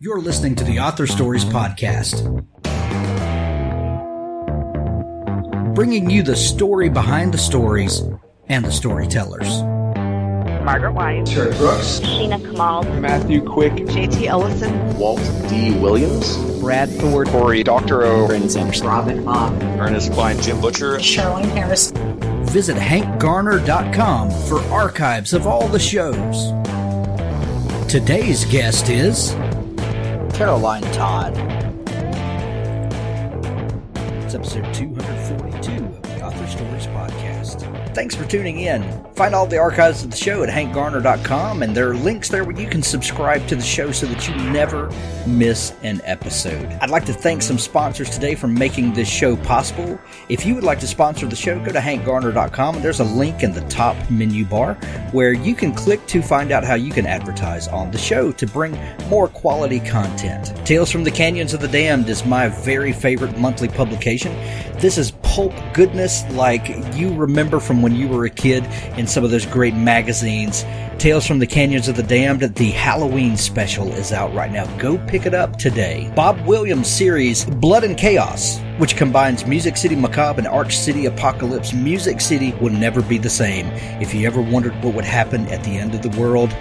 You're listening to the Author Stories Podcast, bringing you the story behind the stories and the storytellers. Margaret White, Terry Brooks, Sheena Kamal, Matthew Quick, J.T. Ellison, Walt D. Williams, Brad Thor, Corey, Dr. O, Brandon Sanderson, Robin Mock, Ernest Klein, Jim Butcher, Caroline Harris. Visit hankgarner.com for archives of all the shows. Today's guest is Caroline Todd. It's episode 242 of the Author Stories Podcast. Thanks for tuning in. Find all the archives of the show at hankgarner.com, and there are links there where you can subscribe to the show so that you never miss an episode. I'd like to thank some sponsors today for making this show possible. If you would like to sponsor the show, go to hankgarner.com, and there's a link in the top menu bar where you can click to find out how you can advertise on the show to bring more quality content. Tales from the Canyons of the Damned is my very favorite monthly publication. This is pulp goodness like you remember from when you were a kid in some of those great magazines. Tales from the Canyons of the Damned, the Halloween special is out right now. Go pick it up today. Bob Williams' series, Blood and Chaos, which combines Music City Macabre and Arch City Apocalypse. Music City will never be the same. If you ever wondered what would happen at the end of the world,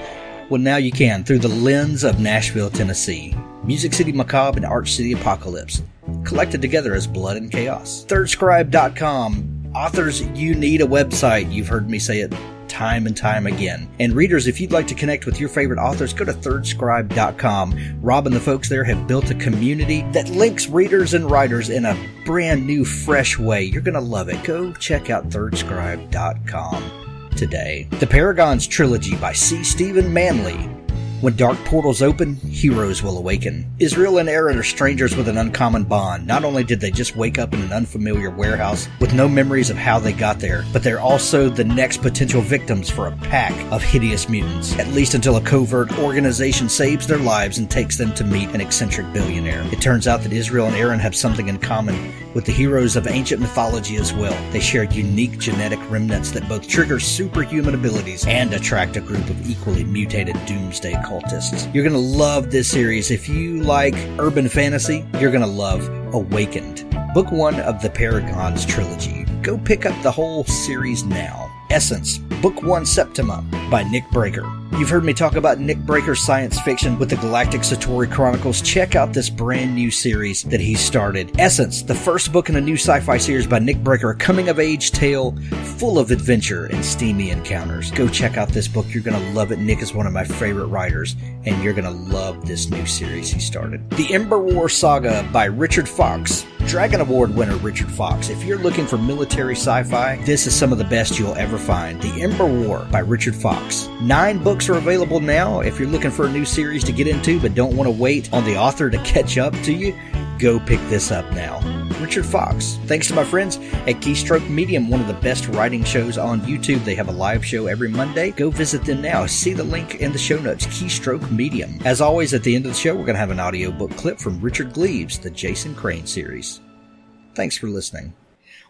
well, now you can, through the lens of Nashville, Tennessee. Music City Macabre and Arch City Apocalypse, collected together as Blood and Chaos. ThirdScribe.com. Authors, you need a website. You've heard me say it time and time again. And readers, if you'd like to connect with your favorite authors, go to ThirdScribe.com. Rob and the folks there have built a community that links readers and writers in a brand new, fresh way. You're going to love it. Go check out ThirdScribe.com today. The Paragons Trilogy by C. Stephen Manley. When dark portals open, heroes will awaken. Israel and Aaron are strangers with an uncommon bond. Not only did they just wake up in an unfamiliar warehouse with no memories of how they got there, but they're also the next potential victims for a pack of hideous mutants, at least until a covert organization saves their lives and takes them to meet an eccentric billionaire. It turns out that Israel and Aaron have something in common with the heroes of ancient mythology as well. They share unique genetic remnants that both trigger superhuman abilities and attract a group of equally mutated doomsday cultists. You're going to love this series. If you like urban fantasy, you're going to love Awakened, Book 1 of the Paragons Trilogy. Go pick up the whole series now. Essence, Book 1 Septima by Nick Breaker. You've heard me talk about Nick Breaker's science fiction with the Galactic Satori Chronicles. Check out this brand new series that he started. Essence, the first book in a new sci-fi series by Nick Breaker, a coming-of-age tale full of adventure and steamy encounters. Go check out this book. You're going to love it. Nick is one of my favorite writers, and you're going to love this new series he started. The Ember War Saga by Richard Fox. Dragon Award winner Richard Fox. If you're looking for military sci-fi, this is some of the best you'll ever find. The Ember War by Richard Fox. 9 books are available now. If you're looking for a new series to get into but don't want to wait on the author to catch up to you, go pick this up now. Richard Fox. Thanks to my friends at Keystroke Medium, one of the best writing shows on YouTube. They have a live show every Monday. Go visit them now. See the link in the show notes, Keystroke Medium. As always, at the end of the show, we're going to have an audiobook clip from Richard Gleaves, the Jason Crane series. Thanks for listening.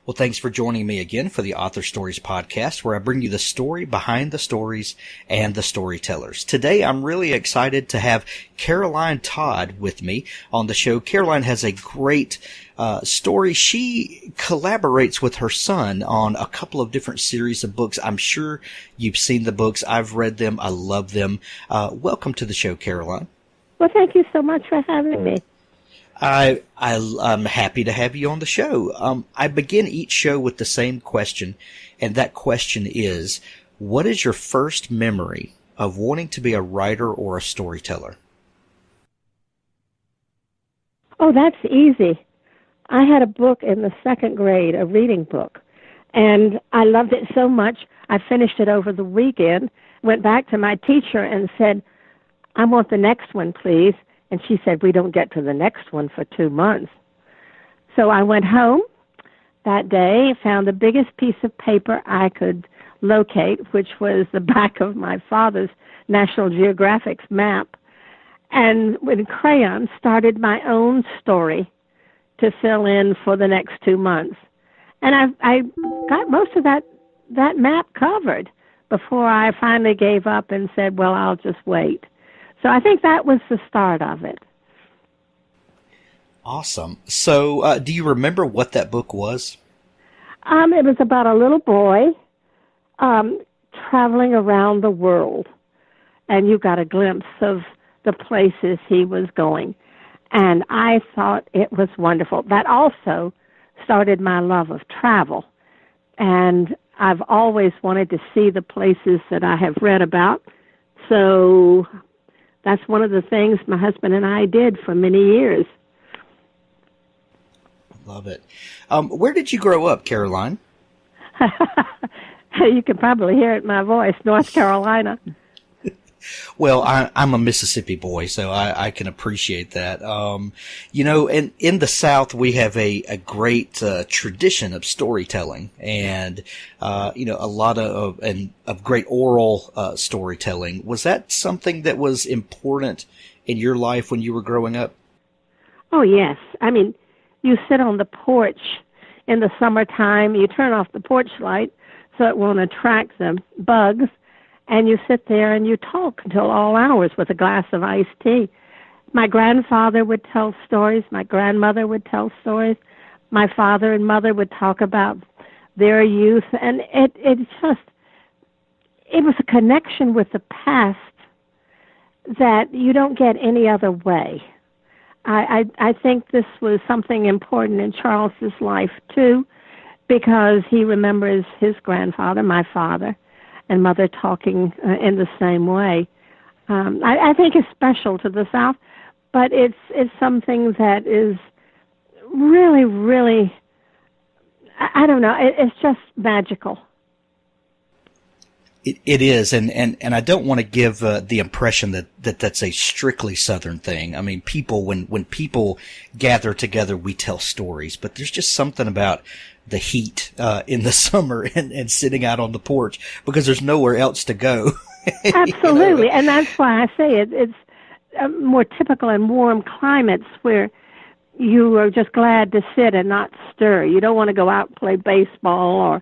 Well, thanks for joining me again for the Author Stories Podcast, where I bring you the story behind the stories and the storytellers. Today, I'm really excited to have Caroline Todd with me on the show. Caroline has a great story. She collaborates with her son on a couple of different series of books. I'm sure you've seen the books. I've read them. I love them. Welcome to the show, Caroline. Well, thank you so much for having me. I'm happy to have you on the show. I begin each show with the same question, and that question is, what is your first memory of wanting to be a writer or a storyteller? Oh, that's easy. I had a book in the second grade, a reading book, and I loved it so much, I finished it over the weekend, went back to my teacher and said, I want the next one, please. And she said, we don't get to the next one for 2 months. So I went home that day, found the biggest piece of paper I could locate, which was the back of my father's National Geographic's map, and with crayon started my own story to fill in for the next 2 months. And I got most of that map covered before I finally gave up and said, well, I'll just wait. So I think that was the start of it. Awesome. So, do you remember what that book was? It was about a little boy traveling around the world, and you got a glimpse of the places he was going. And I thought it was wonderful. That also started my love of travel. And I've always wanted to see the places that I have read about. So that's one of the things my husband and I did for many years. Love it. Where did you grow up, Caroline? You can probably hear it in my voice, North Carolina. Well, I'm a Mississippi boy, so I can appreciate that. And in the South, we have a great tradition of storytelling, and a lot of great oral storytelling. Was that something that was important in your life when you were growing up? Oh yes, I mean, you sit on the porch in the summertime. You turn off the porch light so it won't attract the bugs. And you sit there and you talk until all hours with a glass of iced tea. My grandfather would tell stories. My grandmother would tell stories. My father and mother would talk about their youth. And it was a connection with the past that you don't get any other way. I think this was something important in Charles's life, too, because he remembers his grandfather, my father, and mother talking in the same way. I think it's special to the South, but it's something that is really, really, I don't know, it's just magical. It is, and I don't want to give the impression that that's a strictly Southern thing. I mean, when people gather together, we tell stories, but there's just something about the heat in the summer and sitting out on the porch because there's nowhere else to go. Absolutely, and that's why I say it's more typical in warm climates where you are just glad to sit and not stir. You don't want to go out and play baseball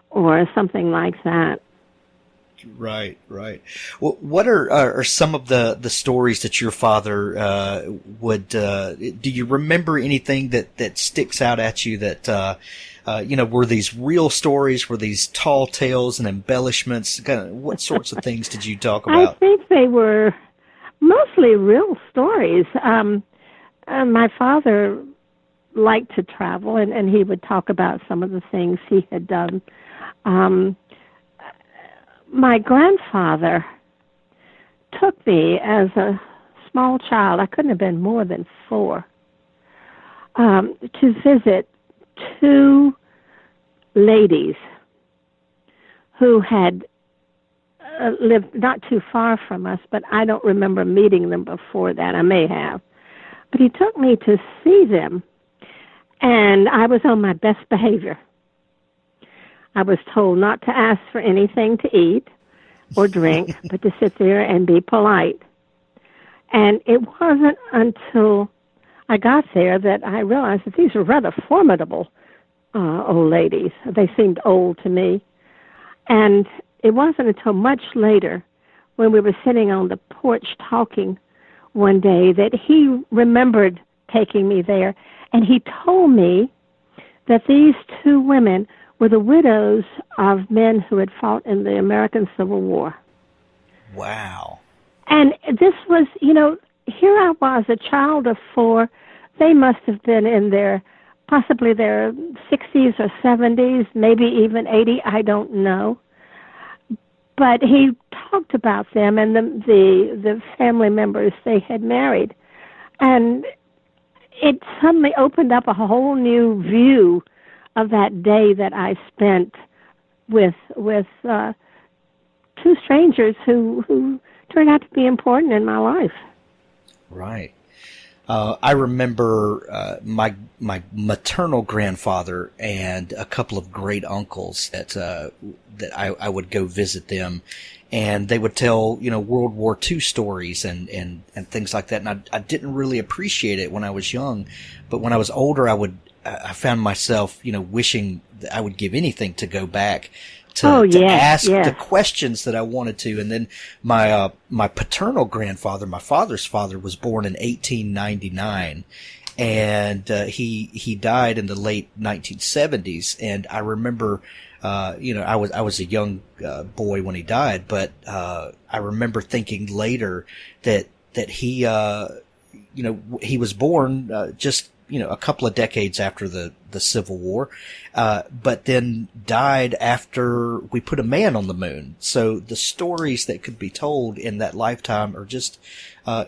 or something like that. Right. Well, what are some of the stories that your father would? Do you remember anything that sticks out at you that were these real stories? Were these tall tales and embellishments? What sorts of things did you talk about? I think they were mostly real stories. My father liked to travel, and he would talk about some of the things he had done. My grandfather took me as a small child, I couldn't have been more than 4, to visit 2 ladies who had lived not too far from us, but I don't remember meeting them before that. I may have. But he took me to see them, and I was on my best behavior. I was told not to ask for anything to eat or drink, but to sit there and be polite. And it wasn't until I got there that I realized that these were rather formidable old ladies. They seemed old to me. And it wasn't until much later, when we were sitting on the porch talking one day, that he remembered taking me there. And he told me that these 2 women were the widows of men who had fought in the American Civil War. Wow. And this was, here I was, a child of 4. They must have been in possibly their 60s or 70s, maybe even 80, I don't know. But he talked about them and the family members they had married. And it suddenly opened up a whole new view of that day that I spent with 2 strangers who turned out to be important in my life. Right. I remember my maternal grandfather and a couple of great uncles that I would go visit them, and they would tell World War II stories and things like that. And I didn't really appreciate it when I was young, but when I was older, I found myself wishing that I would give anything to go back to ask the questions that I wanted to. And then my paternal grandfather, my father's father, was born in 1899, and he died in the late 1970s. And I remember, I was a young boy when he died, but I remember thinking later that he he was born just a couple of decades after the Civil War, but then died after we put a man on the moon. So the stories that could be told in that lifetime are just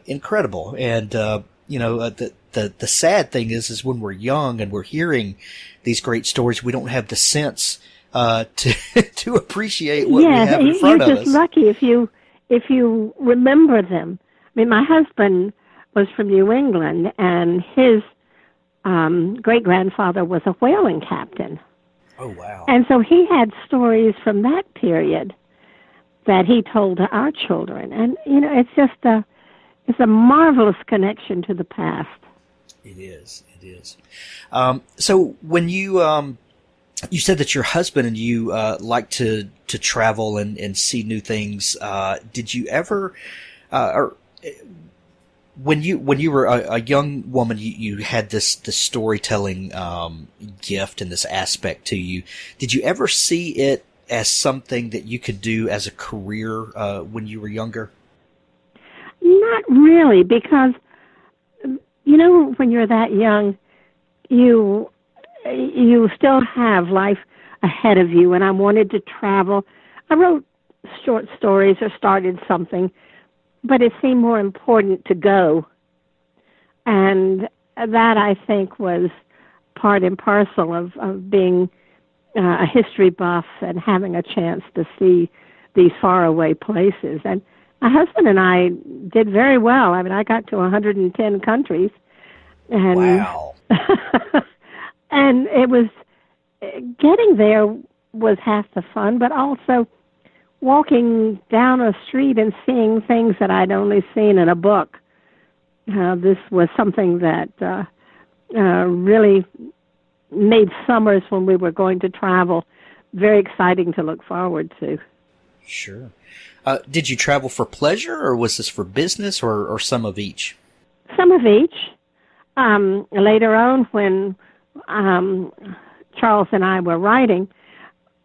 incredible. And the sad thing is when we're young and we're hearing these great stories, we don't have the sense to appreciate what we have in front of us. You're just lucky if you remember them. I mean, my husband was from New England, and his great-grandfather was a whaling captain. Oh, wow. And so he had stories from that period that he told to our children. And, it's just it's a marvelous connection to the past. It is. So when you said that your husband and you like to travel and see new things, did you ever, or when you were a young woman, you had this storytelling gift and this aspect to you. Did you ever see it as something that you could do as a career when you were younger? Not really, because when you're that young, you still have life ahead of you, and I wanted to travel. I wrote short stories or started something, but it seemed more important to go. And that, I think, was part and parcel of being a history buff and having a chance to see these faraway places. And my husband and I did very well. I mean, I got to 110 countries. And, wow. And it was, getting there was half the fun, but also walking down a street and seeing things that I'd only seen in a book. This was something that really made summers when we were going to travel very exciting to look forward to. Sure. Did you travel for pleasure, or was this for business, or some of each? Some of each. Later on, when Charles and I were writing,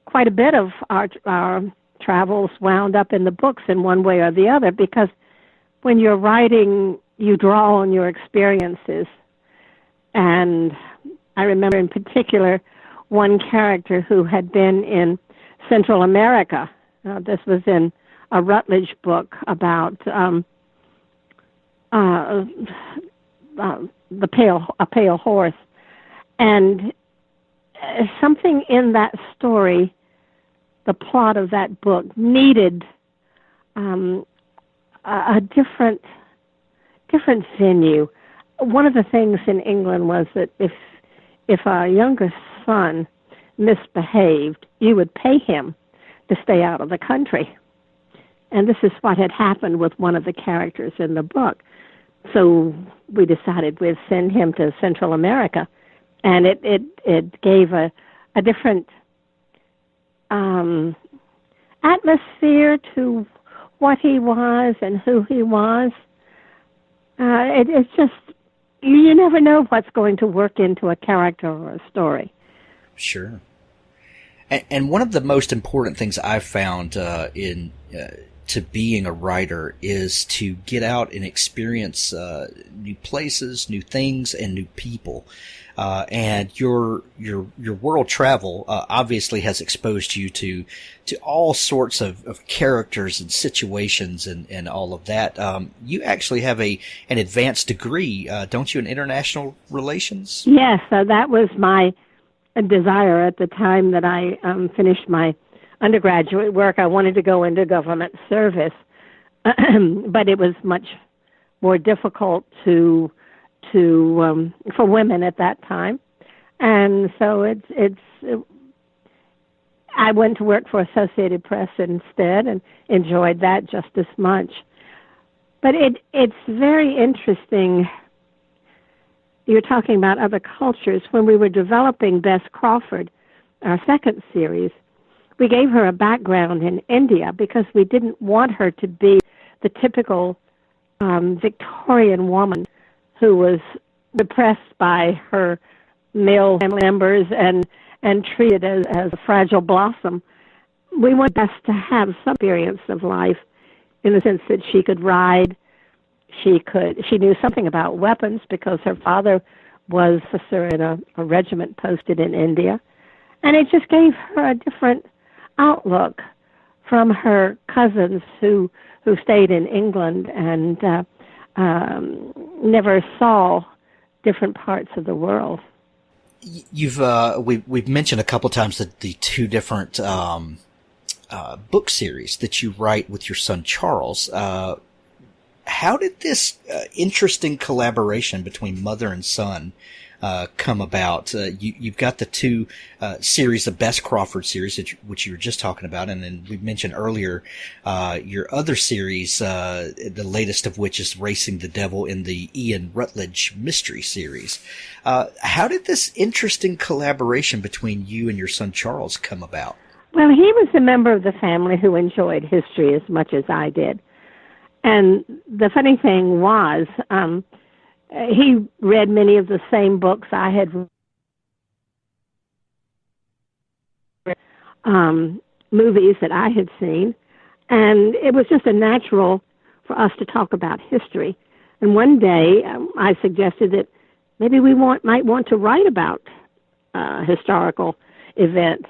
quite a bit of our travels wound up in the books in one way or the other, because when you're writing, you draw on your experiences. And I remember in particular one character who had been in Central America. This was in a Rutledge book about a pale horse. And something in that story, the plot of that book, needed a different venue. One of the things in England was that if a younger son misbehaved, you would pay him to stay out of the country. And this is what had happened with one of the characters in the book. So we decided we'd send him to Central America. And it gave a different atmosphere to what he was and who he was. It's just, you never know what's going to work into a character or a story. Sure. And one of the most important things I've found to being a writer is to get out and experience new places, new things, and new people. And your world travel obviously has exposed you to all sorts of characters and situations and all of that. You actually have an advanced degree, don't you, in international relations? Yes, that was my desire at the time that I finished my undergraduate work. I wanted to go into government service, but it was much more difficult for women at that time, and so I went to work for Associated Press instead, and enjoyed that just as much. But it's very interesting. You're talking about other cultures. When we were developing Bess Crawford, our second series, we gave her a background in India because we didn't want her to be the typical Victorian woman who was depressed by her male family members and treated as a fragile blossom. We want Bess to have some experience of life in the sense that she could ride. She knew something about weapons because her father was an officer in a regiment posted in India. And it just gave her a different outlook from her cousins who stayed in England and never saw different parts of the world. We've mentioned a couple times the two different book series that you write with your son Charles. How did this interesting collaboration between mother and son come about? You've got the two series, the Bess Crawford series, which you were just talking about, and then we mentioned earlier your other series, the latest of which is Racing the Devil in the Ian Rutledge mystery series. How did this interesting collaboration between you and your son Charles come about? Well, he was a member of the family who enjoyed history as much as I did. And the funny thing was, he read many of the same books I had read, movies that I had seen, and it was just a natural for us to talk about history. And one day, I suggested that maybe we might want to write about a historical event.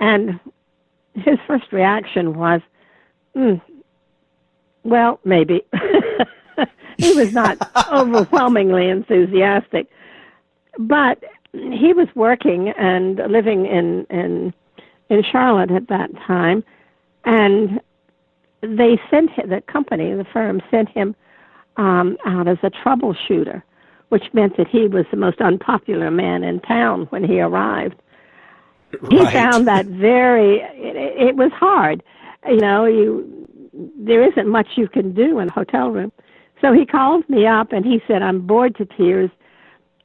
And his first reaction was, well, maybe. He was not overwhelmingly enthusiastic. But he was working and living in Charlotte at that time, and they sent him, the firm sent him out as a troubleshooter, which meant that he was the most unpopular man in town when he arrived. Right. He found that it was hard. There isn't much you can do in a hotel room. So he called me up and he said, I'm bored to tears.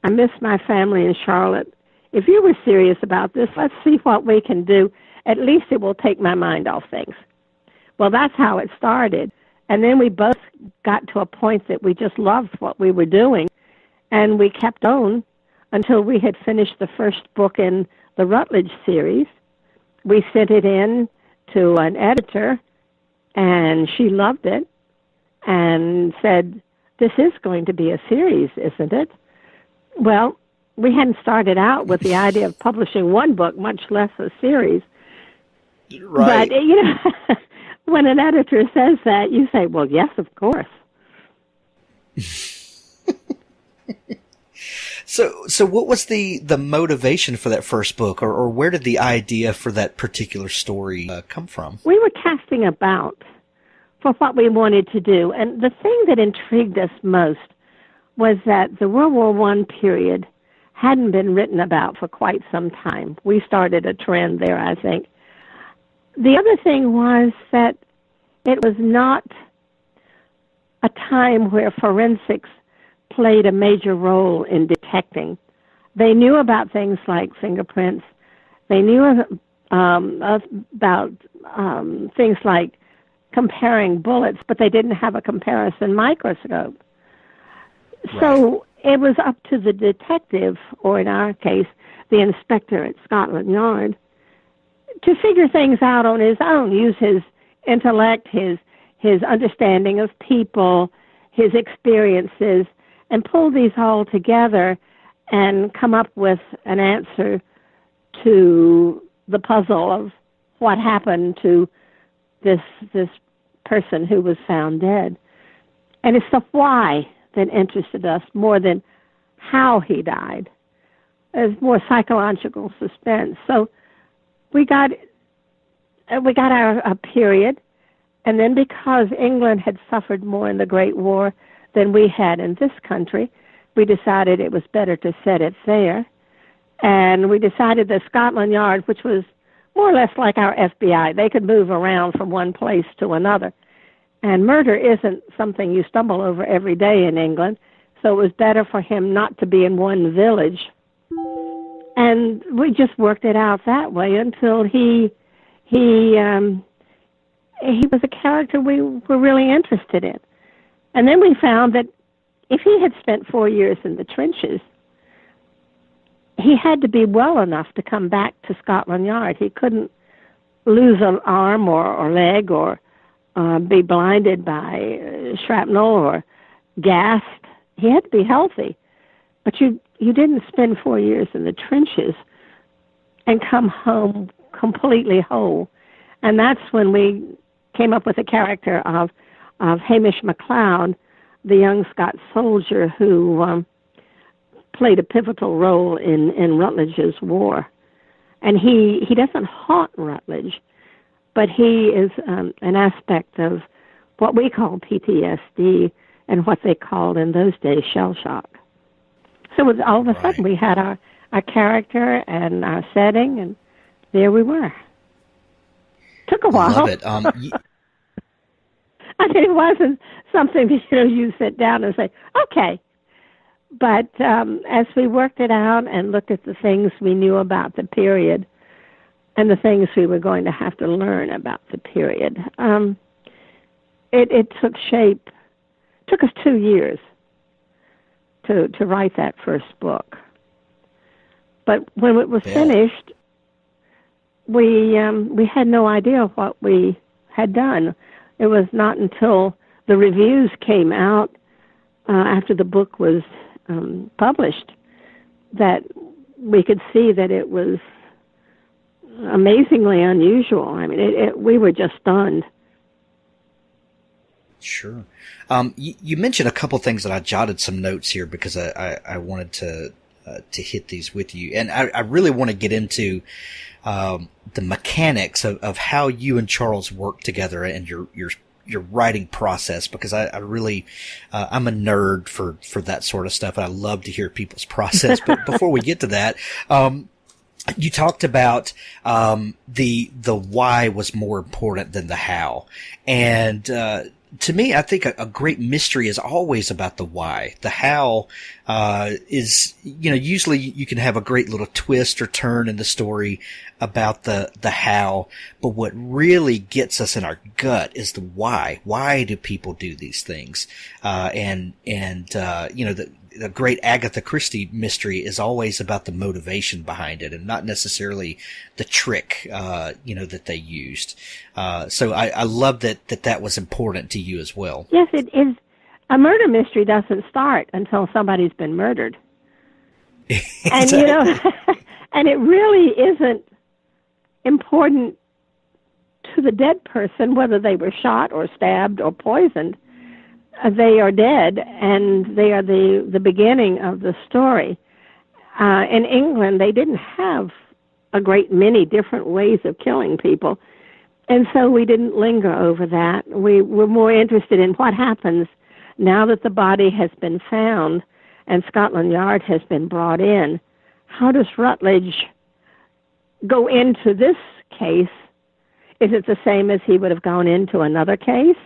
I miss my family in Charlotte. If you were serious about this, let's see what we can do. At least it will take my mind off things. Well, that's how it started. And then we both got to a point that we just loved what we were doing. And we kept on until we had finished the first book in the Rutledge series. We sent it in to an editor, and she loved it and said, this is going to be a series, isn't it? Well, we hadn't started out with the idea of publishing one book, much less a series. Right. But, when an editor says that, you say, well, yes, of course. So what was the motivation for that first book, or where did the idea for that particular story come from? We were casting about for what we wanted to do, and the thing that intrigued us most was that the World War I period hadn't been written about for quite some time. We started a trend there, I think. The other thing was that it was not a time where forensics played a major role in detecting. They knew about things like fingerprints. They knew about things like comparing bullets, but they didn't have a comparison microscope. Right. So it was up to the detective, or in our case, the inspector at Scotland Yard, to figure things out on his own, use his intellect, his understanding of people, his experiences, and pull these all together and come up with an answer to the puzzle of what happened to this person who was found dead. And it's the why that interested us more than how he died. It's more psychological suspense. So we got our period, and then because England had suffered more in the Great War than we had in this country, we decided it was better to set it there. And we decided that Scotland Yard, which was more or less like our FBI, they could move around from one place to another. And murder isn't something you stumble over every day in England, so it was better for him not to be in one village. And we just worked it out that way until he was a character we were really interested in. And then we found that if he had spent 4 years in the trenches, he had to be well enough to come back to Scotland Yard. He couldn't lose an arm or leg or be blinded by shrapnel or gassed. He had to be healthy. But you didn't spend 4 years in the trenches and come home completely whole. And that's when we came up with the character of Hamish MacLeod, the young Scots soldier who played a pivotal role in Rutledge's war. And he doesn't haunt Rutledge, but he is an aspect of what we call PTSD and what they called in those days shell shock. So all of a sudden we had our character and our setting, and there we were. Took a while. I love it. I mean, it wasn't something that you sit down and say, okay. But as we worked it out and looked at the things we knew about the period and the things we were going to have to learn about the period, it took shape. It took us 2 years to write that first book. But when it was finished, we had no idea what we had done. It was not until the reviews came out after the book was published that we could see that it was amazingly unusual. I mean, we were just stunned. Sure. You mentioned a couple things that I jotted some notes here because I wanted to hit these with you. And I really want to get into the mechanics of how you and Charles work together and your writing process, because I really, I'm a nerd for that sort of stuff, and I love to hear people's process. But before we get to that, you talked about the why was more important than the how. And to me, I think a great mystery is always about the why. The how is, usually you can have a great little twist or turn in the story about the how, but what really gets us in our gut is the why. Why do people do these things? The great Agatha Christie mystery is always about the motivation behind it and not necessarily the trick, that they used. So I love that was important to you as well. Yes, it is. A murder mystery doesn't start until somebody's been murdered. And, and it really isn't important to the dead person whether they were shot or stabbed or poisoned. They are dead, and they are the beginning of the story. In England, they didn't have a great many different ways of killing people, and so we didn't linger over that. We were more interested in what happens now that the body has been found and Scotland Yard has been brought in. How does Rutledge go into this case? Is it the same as he would have gone into another case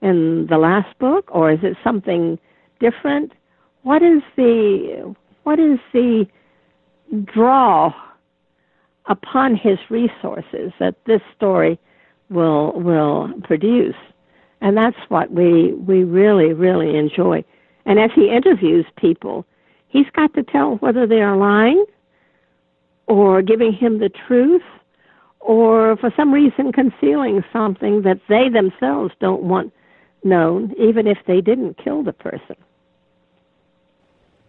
in the last book, or is it something different? What is the draw upon his resources that this story will produce? And that's what we really, really enjoy. And as he interviews people, he's got to tell whether they are lying or giving him the truth or for some reason concealing something that they themselves don't want known, even if they didn't kill the person.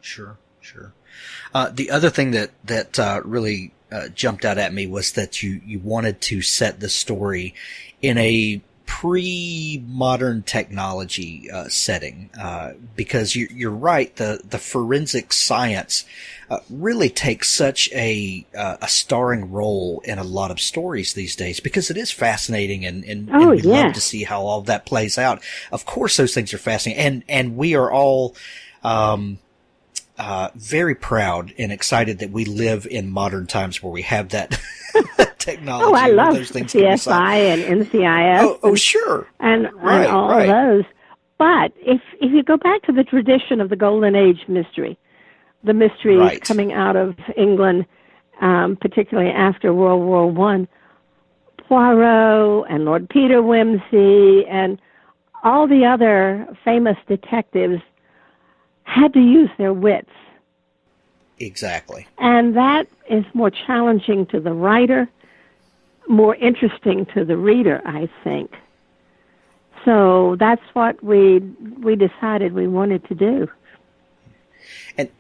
Sure. The other thing that really jumped out at me was that you wanted to set the story in a pre-modern technology setting, because you're right. The forensic science really takes such a starring role in a lot of stories these days, because it is fascinating and we love to see how all that plays out. Of course, those things are fascinating, and we are all very proud and excited that we live in modern times where we have that technology. Oh, I love those things CSI and NCIS. Oh, sure. And all of those. But if you go back to the tradition of the Golden Age mystery, the mysteries coming out of England, particularly after World War I, Poirot and Lord Peter Wimsey and all the other famous detectives had to use their wits. Exactly. And that is more challenging to the writer, more interesting to the reader, I think. So that's what we decided we wanted to do.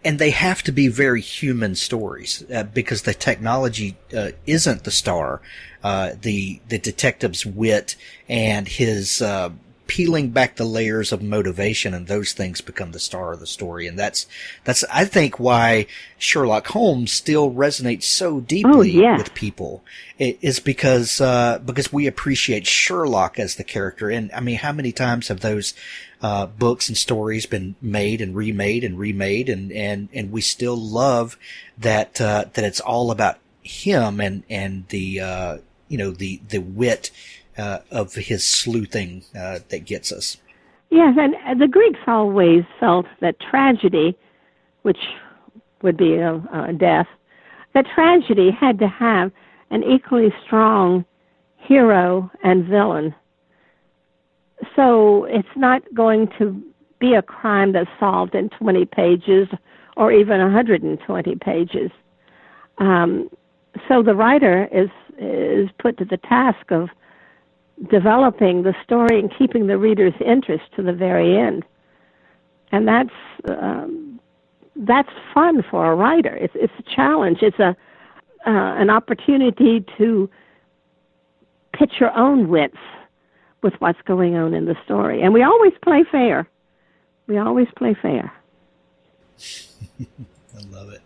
And they have to be very human stories because the technology isn't the star. The detective's wit and his peeling back the layers of motivation and those things become the star of the story. And that's I think why Sherlock Holmes still resonates so deeply with people. It is because we appreciate Sherlock as the character. And I mean, how many times have those books and stories been made and remade and remade, and we still love that it's all about him and the the wit of his sleuthing that gets us. Yes, and the Greeks always felt that tragedy, which would be death, that tragedy had to have an equally strong hero and villain. So it's not going to be a crime that's solved in 20 pages or even 120 pages. So the writer is put to the task of developing the story and keeping the reader's interest to the very end. And that's fun for a writer. It's a challenge. It's an opportunity to pitch your own wits with what's going on in the story. And we always play fair. We always play fair. I love it.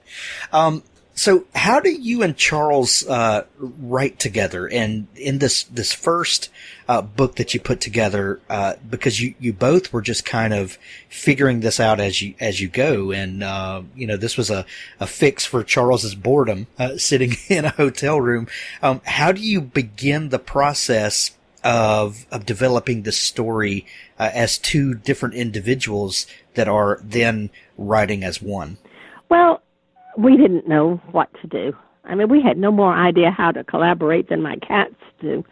So how do you and Charles write together? And in this first book that you put together, because you both were just kind of figuring this out as you go, and this was a fix for Charles's boredom, sitting in a hotel room. How do you begin the process of developing the story as two different individuals that are then writing as one? Well, we didn't know what to do. I mean, we had no more idea how to collaborate than my cats do.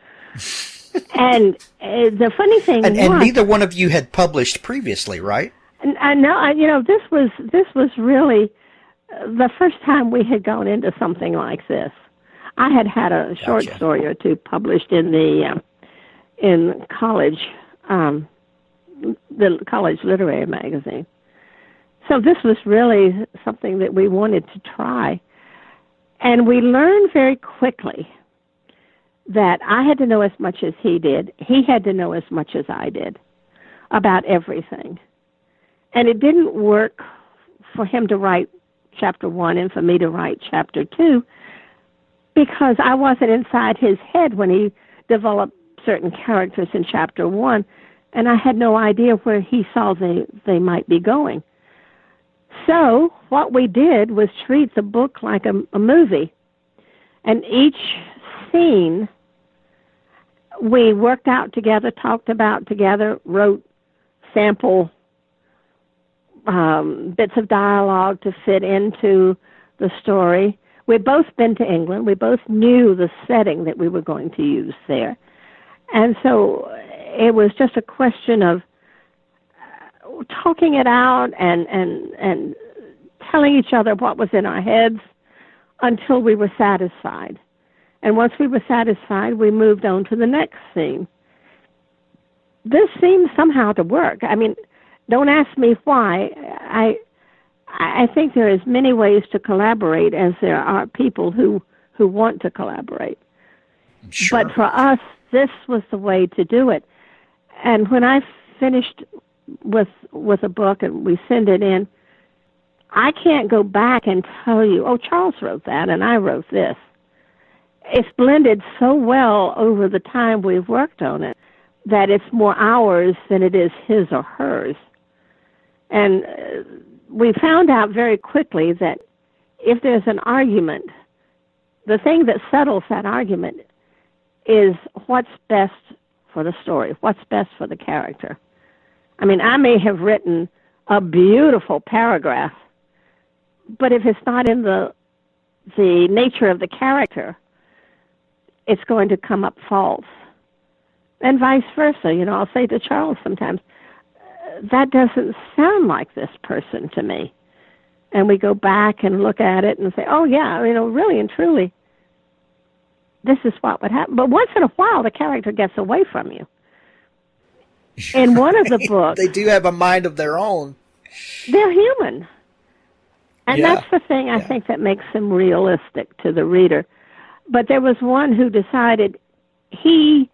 And the funny thing and neither one of you had published previously, right? I know. This was really the first time we had gone into something like this. I had a short story or two published in the in college, the college literary magazine. So this was really something that we wanted to try. And we learned very quickly that I had to know as much as he did. He had to know as much as I did about everything. And it didn't work for him to write chapter 1 and for me to write chapter 2 because I wasn't inside his head when he developed certain characters in chapter 1, and I had no idea where he saw they might be going. So what we did was treat the book like a movie. And each scene we worked out together, talked about together, wrote sample bits of dialogue to fit into the story. We'd both been to England. We both knew the setting that we were going to use there. And so it was just a question of talking it out and telling each other what was in our heads until we were satisfied. And once we were satisfied, we moved on to the next scene. This seemed somehow to work. I mean, don't ask me why. I think there is many ways to collaborate as there are people who want to collaborate. Sure. But for us, this was the way to do it. And when I finished with a book and we send it in, I can't go back and tell you, oh, Charles wrote that and I wrote this. It's blended so well over the time we've worked on it that it's more ours than it is his or hers. And we found out very quickly that if there's an argument, the thing that settles that argument is what's best for the story, what's best for the character. I mean, I may have written a beautiful paragraph, but if it's not in the nature of the character, it's going to come up false. And vice versa. I'll say to Charles sometimes, that doesn't sound like this person to me. And we go back and look at it and say, oh, yeah, really and truly, this is what would happen. But once in a while, the character gets away from you. In one of the books... They do have a mind of their own. They're human. And that's the thing I think that makes them realistic to the reader. But there was one who decided he,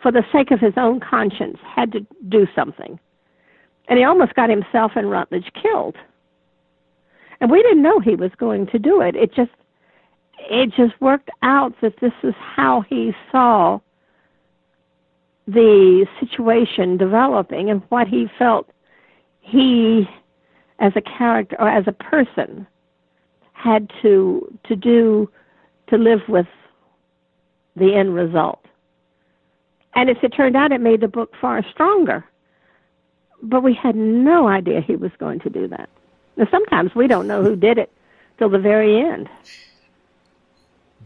for the sake of his own conscience, had to do something. And he almost got himself and Rutledge killed. And we didn't know he was going to do it. It just worked out that this is how he saw the situation developing and what he felt he, as a character or as a person, had to do to live with the end result. And as it turned out, it made the book far stronger. But we had no idea he was going to do that. Now, sometimes we don't know who did it till the very end.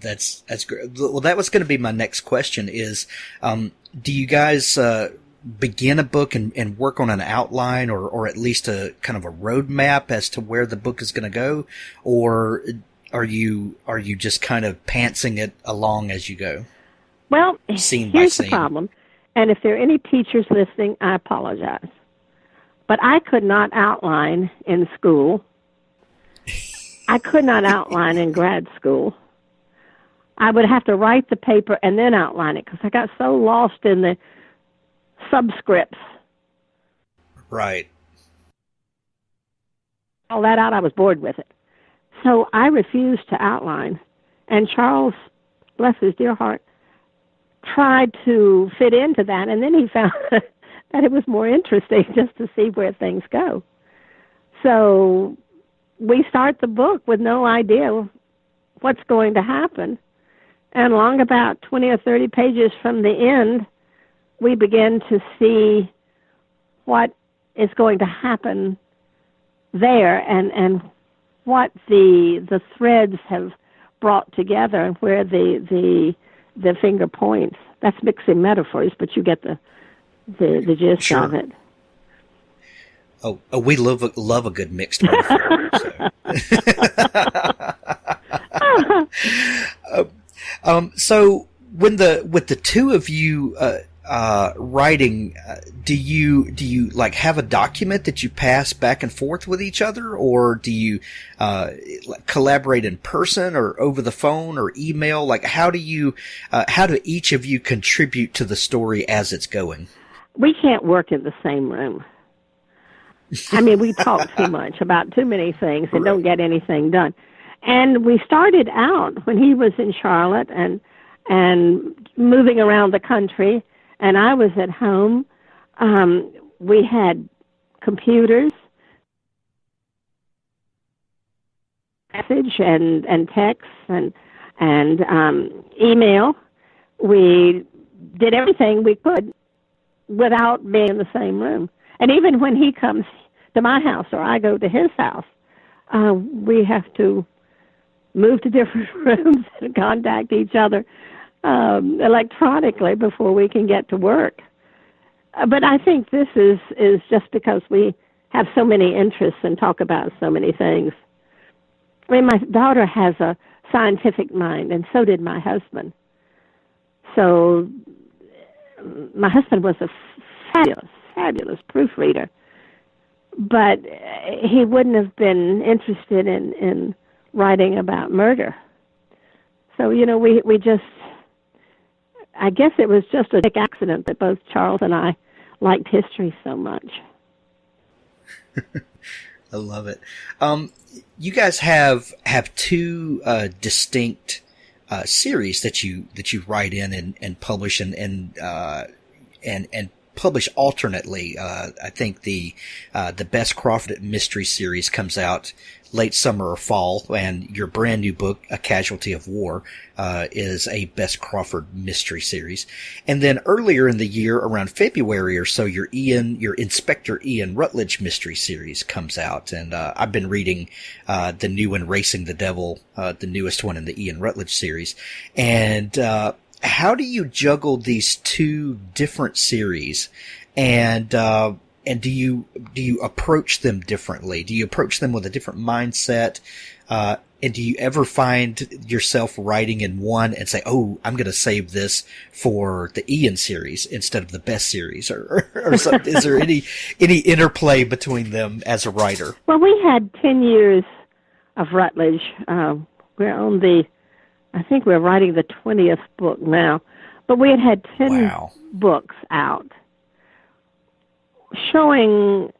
That's great. Well, that was going to be my next question is, do you guys begin a book and work on an outline or at least a kind of a roadmap as to where the book is going to go? Or are you just kind of pantsing it along as you go? Well, scene by here's scene. The problem. And if there are any teachers listening, I apologize. But I could not outline in school. I could not outline in grad school. I would have to write the paper and then outline it because I got so lost in the subscripts. Right. All that out, I was bored with it. So I refused to outline. And Charles, bless his dear heart, tried to fit into that, and then he found that it was more interesting just to see where things go. So we start the book with no idea what's going to happen. And along about 20 or 30 pages from the end, we begin to see what is going to happen there and what the threads have brought together and where the finger points. That's mixing metaphors, but you get the gist Sure. of it. Oh, we love a good mixed metaphor. So with the two of you writing, do you like have a document that you pass back and forth with each other, or do you collaborate in person or over the phone or email? Like how do each of you contribute to the story as it's going? We can't work in the same room. I mean, we talk too much about too many things and don't get anything done. And we started out when he was in Charlotte and moving around the country, and I was at home. We had computers, message and text and email. We did everything we could without being in the same room. And even when he comes to my house or I go to his house, we have to move to different rooms and contact each other electronically before we can get to work. But I think this is just because we have so many interests and talk about so many things. I mean, my daughter has a scientific mind, and so did my husband. So my husband was a fabulous proofreader, but he wouldn't have been interested in writing about murder. So, we just, I guess it was just a big accident that both Charles and I liked history so much. I love it. You guys have two distinct series that you write in and publish and publish alternately. I think the Bess Crawford mystery series comes out late summer or fall, and your brand new book, A Casualty of War, is a Bess Crawford mystery series. And then earlier in the year, around February or so, your Inspector Ian Rutledge mystery series comes out. And I've been reading the new one, Racing the Devil, the newest one in the Ian Rutledge series. And how do you juggle these two different series? And And do you approach them differently? Do you approach them with a different mindset? And do you ever find yourself writing in one and say, "Oh, I'm going to save this for the Ian series instead of the Bess series," or something? Is there any interplay between them as a writer? Well, we had 10 years of Rutledge. We're on I think we're writing the 20th book now, but we had 10 books out showing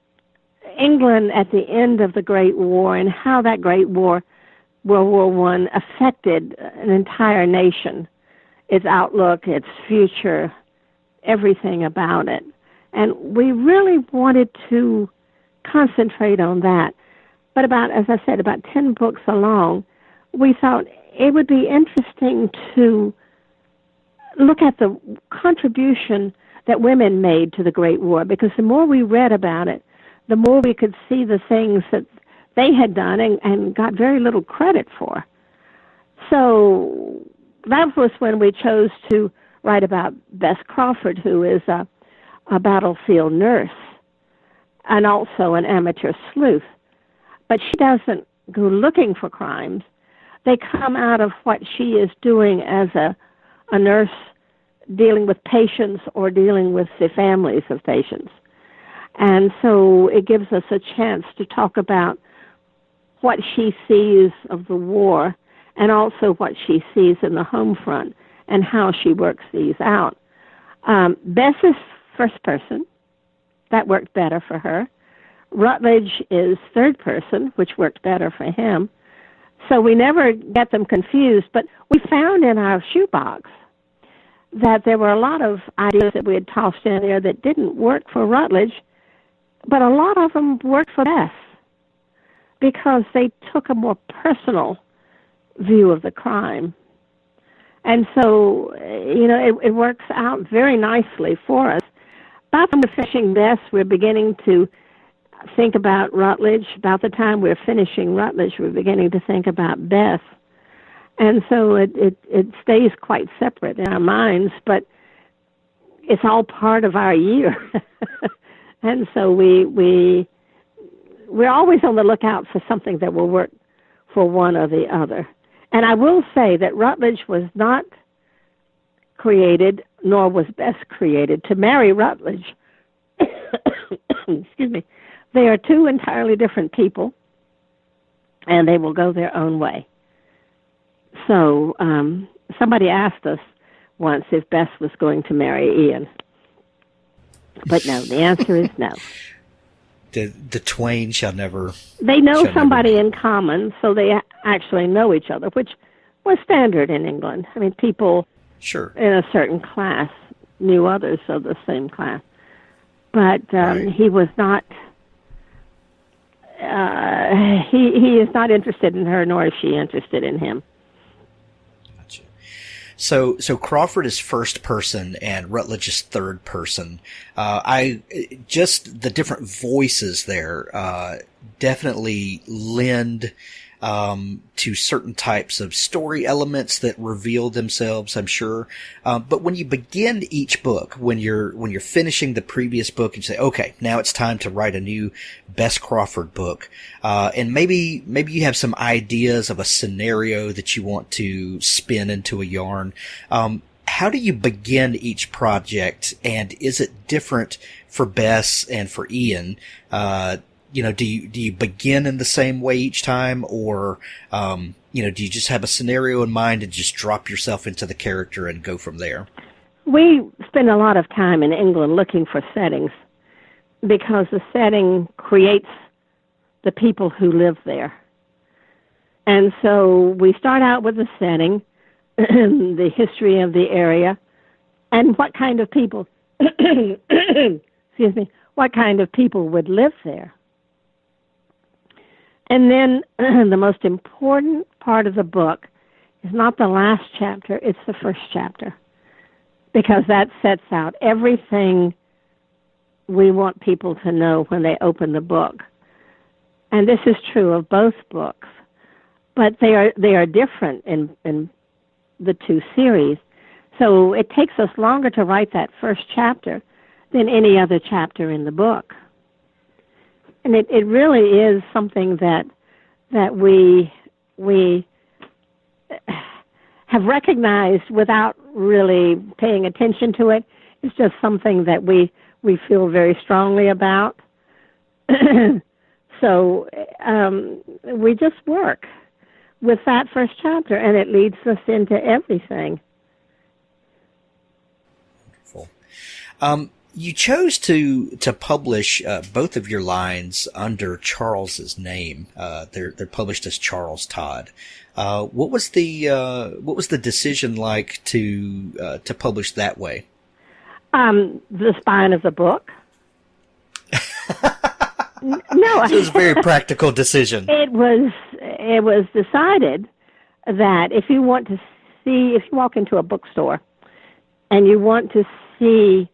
England at the end of the Great War and how that Great War, World War I, affected an entire nation, its outlook, its future, everything about it. And we really wanted to concentrate on that. But as I said, about 10 books along, we thought it would be interesting to look at the contribution that women made to the Great War, because the more we read about it, the more we could see the things that they had done and got very little credit for. So that was when we chose to write about Bess Crawford, who is a battlefield nurse and also an amateur sleuth. But she doesn't go looking for crimes. They come out of what she is doing as a nurse, dealing with patients or dealing with the families of patients. And so it gives us a chance to talk about what she sees of the war and also what she sees in the home front and how she works these out. Bess is first person. That worked better for her. Rutledge is third person, which worked better for him. So we never get them confused, but we found in our shoebox that there were a lot of ideas that we had tossed in there that didn't work for Rutledge, but a lot of them worked for Bess because they took a more personal view of the crime. And so, it works out very nicely for us. By the time we're finishing Bess, we're beginning to think about Rutledge. About the time we're finishing Rutledge, we're beginning to think about Bess. And so it stays quite separate in our minds, but it's all part of our year. And so we're always on the lookout for something that will work for one or the other. And I will say that Rutledge was not created, nor was Bess created to marry Rutledge. Excuse me. They are two entirely different people, and they will go their own way. So somebody asked us once if Bess was going to marry Ian. But no, the answer is no. The twain shall never... They know somebody in common, so they actually know each other, which was standard in England. I mean, people in a certain class knew others of the same class. But he was not... he is not interested in her, nor is she interested in him. Gotcha. So Crawford is first person and Rutledge is third person. Just the different voices there definitely lend to certain types of story elements that reveal themselves, I'm sure. But when you begin each book, when you're finishing the previous book and you say, okay, now it's time to write a new Bess Crawford book, and maybe you have some ideas of a scenario that you want to spin into a yarn. How do you begin each project, and is it different for Bess and for Ian? Do you begin in the same way each time, or, do you just have a scenario in mind and just drop yourself into the character and go from there? We spend a lot of time in England looking for settings because the setting creates the people who live there. And so we start out with the setting, the history of the area, and what kind of people, what kind of people would live there. And then the most important part of the book is not the last chapter, it's the first chapter, because that sets out everything we want people to know when they open the book. And this is true of both books, but they are different in the two series. So it takes us longer to write that first chapter than any other chapter in the book. And it really is something that we have recognized without really paying attention to it. It's just something that we feel very strongly about. So we just work with that first chapter, and it leads us into everything. Wonderful. You chose to publish both of your lines under Charles's name. They're published as Charles Todd. What was the decision like to publish that way? The spine of the book. No, it was a very practical decision. It was decided that if you walk into a bookstore and you want to see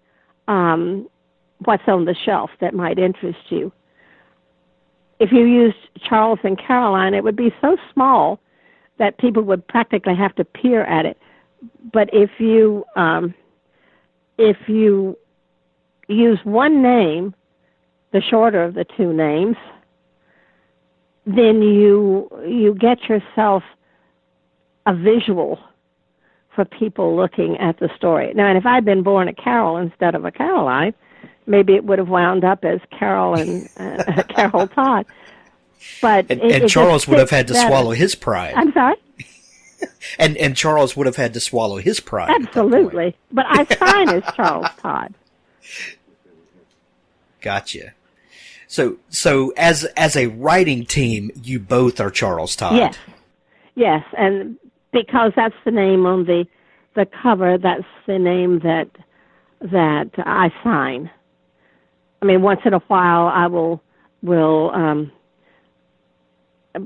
what's on the shelf that might interest you, if you used Charles and Caroline, it would be so small that people would practically have to peer at it. But if you use one name, the shorter of the two names, then you get yourself a visual for people looking at the story. Now, and if I'd been born a Carol instead of a Caroline, maybe it would have wound up as Carol and Carol Todd. But and Charles would have had to swallow his pride. I'm sorry? And Charles would have had to swallow his pride. Absolutely. But I sign as Charles Todd. Gotcha. So as a writing team, you both are Charles Todd. Yes, and because that's the name on the cover, that's the name that I sign. I mean, once in a while, I will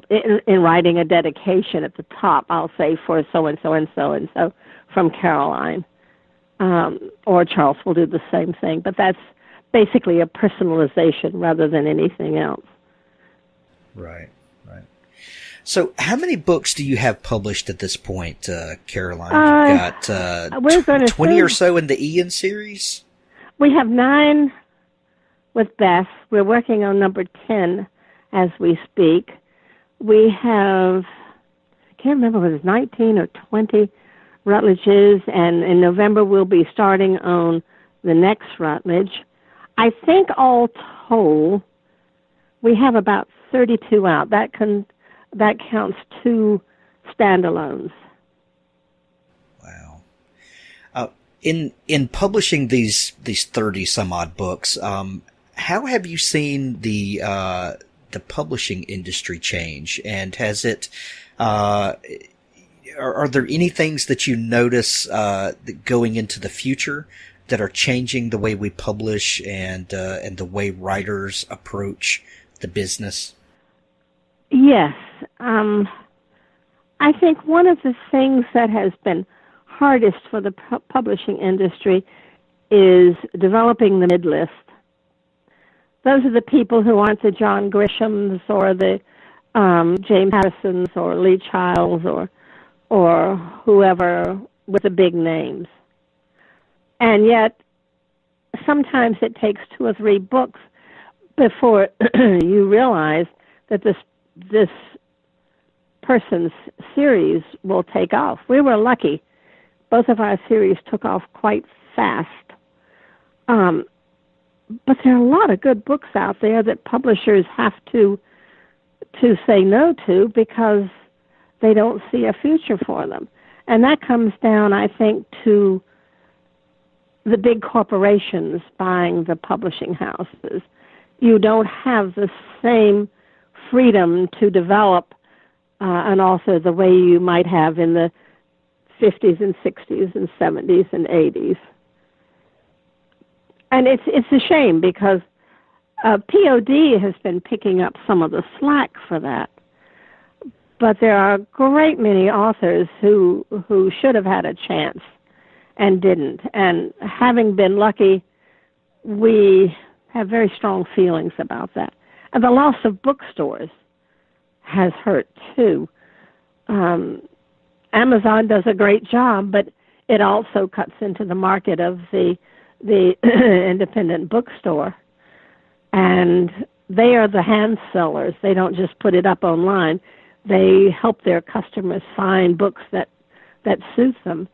in writing a dedication at the top, I'll say for so and so and so and so from Caroline, or Charles will do the same thing. But that's basically a personalization rather than anything else. Right. So how many books do you have published at this point, Caroline? You've got 20 or so in the Ian series? We have 9 with Beth. We're working on number 10 as we speak. We have, I can't remember whether it's 19 or 20 Rutledges, and in November we'll be starting on the next Rutledge. I think all told, we have about 32 out. That counts 2 standalones. Wow. In publishing these 30 some odd books, how have you seen the publishing industry change, and has it? Are there any things that you notice going into the future that are changing the way we publish and the way writers approach the business? Yes. I think one of the things that has been hardest for the publishing industry is developing the mid-list. Those are the people who aren't the John Grishams or the James Pattersons or Lee Childs or whoever with the big names. And yet, sometimes it takes 2 or 3 books before you realize that this person's series will take off. We were lucky. Both of our series took off quite fast. But there are a lot of good books out there that publishers have to say no to because they don't see a future for them. And that comes down, I think, to the big corporations buying the publishing houses. You don't have the same freedom to develop an author the way you might have in the 50s and 60s and 70s and 80s. And it's a shame because POD has been picking up some of the slack for that. But there are a great many authors who should have had a chance and didn't. And having been lucky, we have very strong feelings about that. And the loss of bookstores has hurt too. Amazon does a great job, but it also cuts into the market of the independent bookstore. And they are the hand sellers. They don't just put it up online. They help their customers find books that suit them.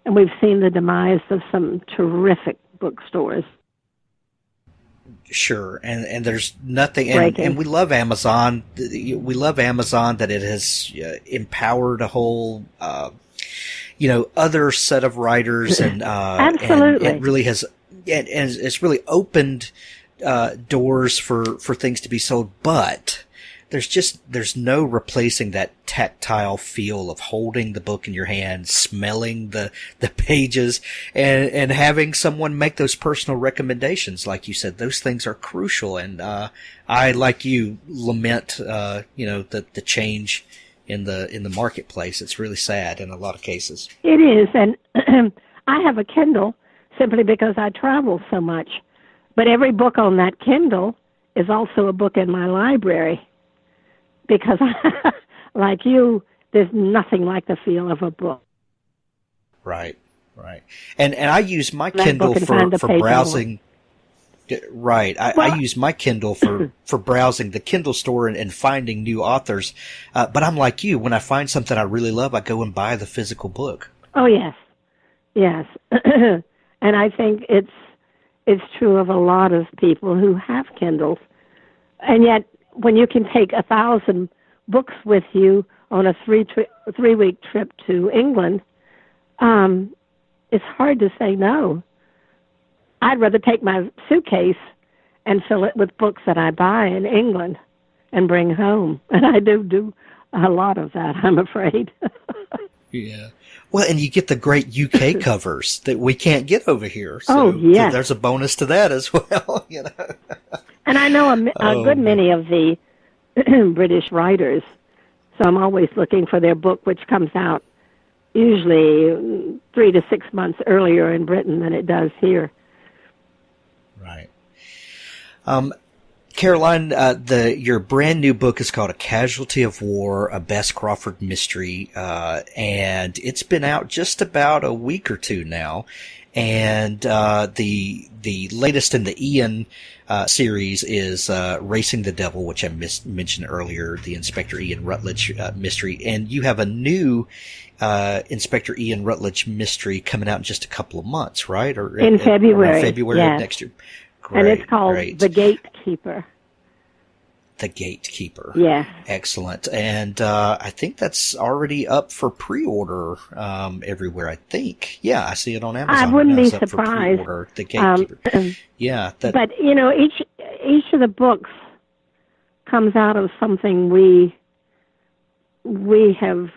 And we've seen the demise of some terrific bookstores. Sure, and there's nothing, and we love Amazon. We love Amazon that it has empowered a whole, other set of writers, and absolutely, and it really has, and it's really opened doors for things to be sold. But there's no replacing that tactile feel of holding the book in your hand, smelling the pages, and having someone make those personal recommendations. Like you said, those things are crucial. And I, like you, lament the change in the marketplace. It's really sad in a lot of cases. It is, and I have a Kindle simply because I travel so much. But every book on that Kindle is also a book in my library. Because, like you, there's nothing like the feel of a book. Right. And I use my Kindle for browsing. Right. I use my Kindle for browsing the Kindle store and finding new authors. But I'm like you. When I find something I really love, I go and buy the physical book. Oh, yes. And I think it's true of a lot of people who have Kindles. And yet, when you can take 1,000 books with you on a 3-week trip to England, it's hard to say no. I'd rather take my suitcase and fill it with books that I buy in England and bring home. And I do a lot of that, I'm afraid. Yeah. Well, and you get the great UK covers that we can't get over here. So yes. There's a bonus to that as well, And I know a good many of the British writers, so I'm always looking for their book, which comes out usually 3 to 6 months earlier in Britain than it does here. Right. Caroline, your brand new book is called A Casualty of War, a Bess Crawford mystery, and it's been out just about a week or two now. And the latest in the Ian series is Racing the Devil, which I mentioned earlier, the Inspector Ian Rutledge mystery. And you have a new Inspector Ian Rutledge mystery coming out in just a couple of months, right? Or in February. February yes. of next year. Great, and it's called The Gatekeeper. The Gatekeeper. Yeah. Excellent. And I think that's already up for pre-order everywhere, I think. Yeah, I see it on Amazon. I wouldn't be surprised. surprised. The Gatekeeper. Yeah. But, each of the books comes out of something we have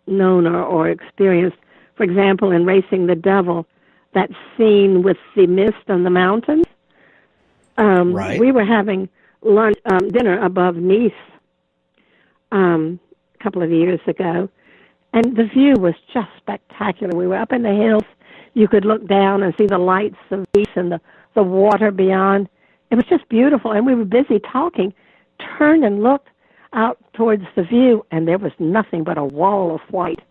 known or experienced. For example, in Racing the Devil, that scene with the mist on the mountains. Right. We were having dinner above Nice a couple of years ago, and the view was just spectacular. We were up in the hills. You could look down and see the lights of Nice and the water beyond. It was just beautiful, and we were busy talking, turned and looked out towards the view, and there was nothing but a wall of white.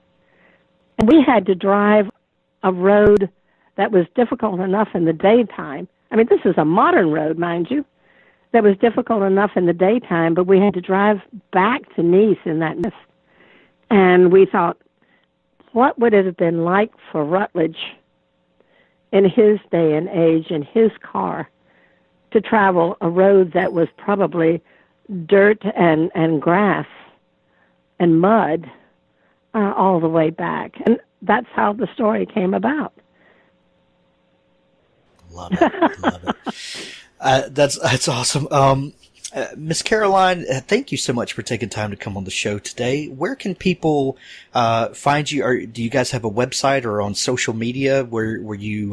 And we had to drive a road that was difficult enough in the daytime. I mean, this is a modern road, mind you, that was difficult enough in the daytime, but we had to drive back to Nice in that mist. And we thought, what would it have been like for Rutledge in his day and age, in his car, to travel a road that was probably dirt and grass and mud all the way back. And that's how the story came about. Love it. That's awesome. Miss Caroline, thank you so much for taking time to come on the show today. Where can people find you? Do you guys have a website or on social media where you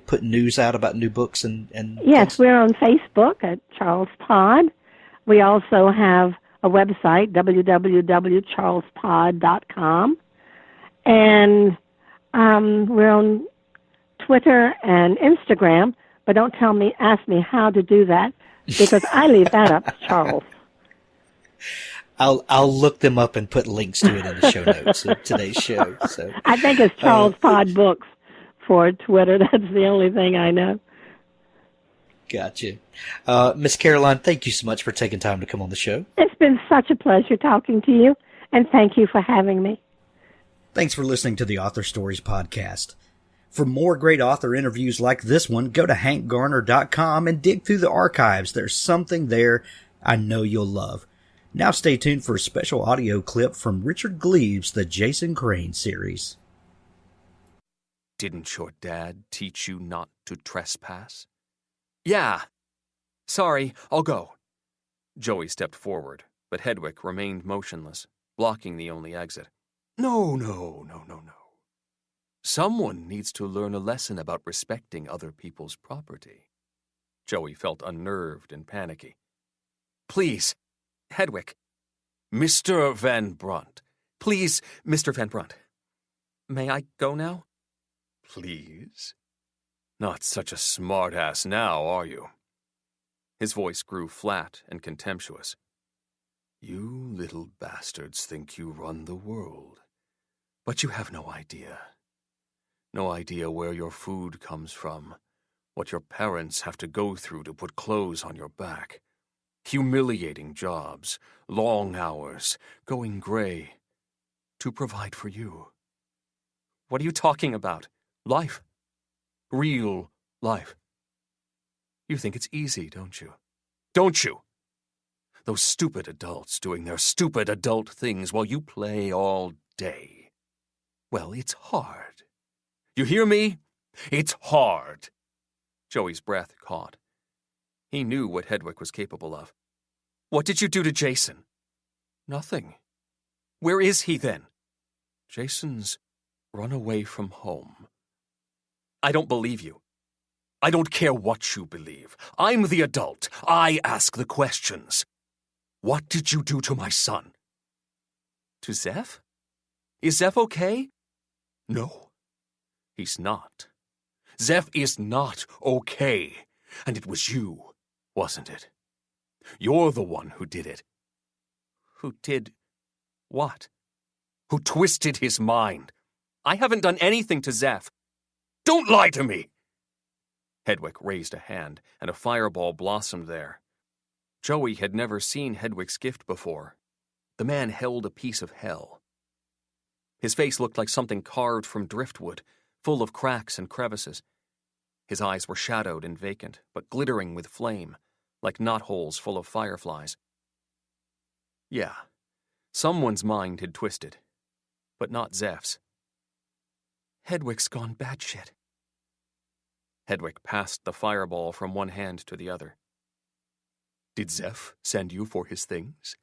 put news out about new books and Yes, we're on Facebook at Charles Todd. We also have a website, www.charlestodd.com, and we're on Twitter and Instagram, but don't ask me how to do that, because I leave that up to Charles. I'll look them up and put links to it in the show notes of today's show. So I think it's Charles Todd Books for Twitter. That's the only thing I know. Gotcha. Miss Caroline, thank you so much for taking time to come on the show. It's been such a pleasure talking to you, and thank you for having me. Thanks for listening to the Author Stories podcast. For more great author interviews like this one, go to hankgarner.com and dig through the archives. There's something there I know you'll love. Now stay tuned for a special audio clip from Richard Gleaves' The Jason Crane series. Didn't your dad teach you not to trespass? Yeah. Sorry, I'll go. Joey stepped forward, but Hedwig remained motionless, blocking the only exit. No. Someone needs to learn a lesson about respecting other people's property. Joey felt unnerved and panicky. Please, Hedwig. Mr. Van Brunt. Please, Mr. Van Brunt. May I go now? Please? Not such a smart-ass now, are you? His voice grew flat and contemptuous. You little bastards think you run the world, but you have no idea. No idea where your food comes from, what your parents have to go through to put clothes on your back. Humiliating jobs, long hours, going gray, to provide for you. What are you talking about? Life. Real life. You think it's easy, don't you? Don't you? Those stupid adults doing their stupid adult things while you play all day. Well, it's hard. You hear me? It's hard. Joey's breath caught. He knew what Hedwig was capable of. What did you do to Jason? Nothing. Where is he then? Jason's run away from home. I don't believe you. I don't care what you believe. I'm the adult. I ask the questions. What did you do to my son? To Zeph? Is Zeph okay? No, he's not. Zeph is not okay. And it was you, wasn't it? You're the one who did it. Who did what? Who twisted his mind. I haven't done anything to Zeph. Don't lie to me! Hedwig raised a hand, and a fireball blossomed there. Joey had never seen Hedwig's gift before. The man held a piece of hell. His face looked like something carved from driftwood, full of cracks and crevices. His eyes were shadowed and vacant, but glittering with flame, like knotholes full of fireflies. Yeah, someone's mind had twisted, but not Zeph's. Hedwig's gone batshit. Hedwig passed the fireball from one hand to the other. Did Zeph send you for his things?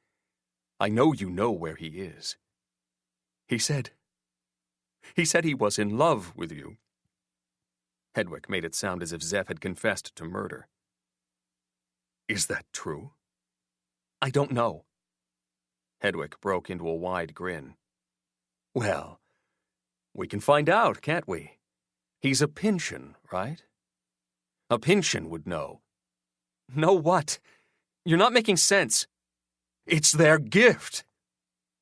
I know you know where he is. He said he was in love with you. Hedwig made it sound as if Zeph had confessed to murder. Is that true? I don't know. Hedwig broke into a wide grin. Well, we can find out, can't we? He's a Pynchon, right? A Pynchon would know. Know what? You're not making sense. It's their gift.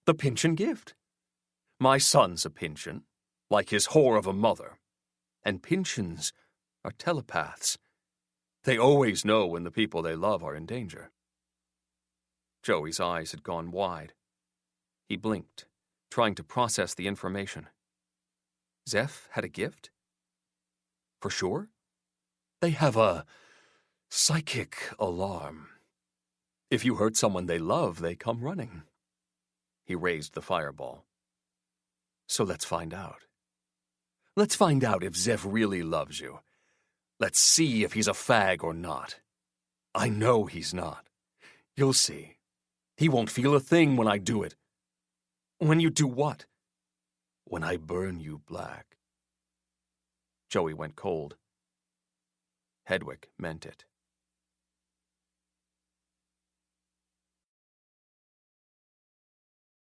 The Pynchon gift. My son's a Pynchon, like his whore of a mother. And Pynchons are telepaths. They always know when the people they love are in danger. Joey's eyes had gone wide. He blinked, trying to process the information. Zeph had a gift? For sure? They have a psychic alarm. If you hurt someone they love, they come running. He raised the fireball. So let's find out. Let's find out if Zeph really loves you. Let's see if he's a fag or not. I know he's not. You'll see. He won't feel a thing when I do it. When you do what? When I burn you black. Joey went cold. Hedwig meant it.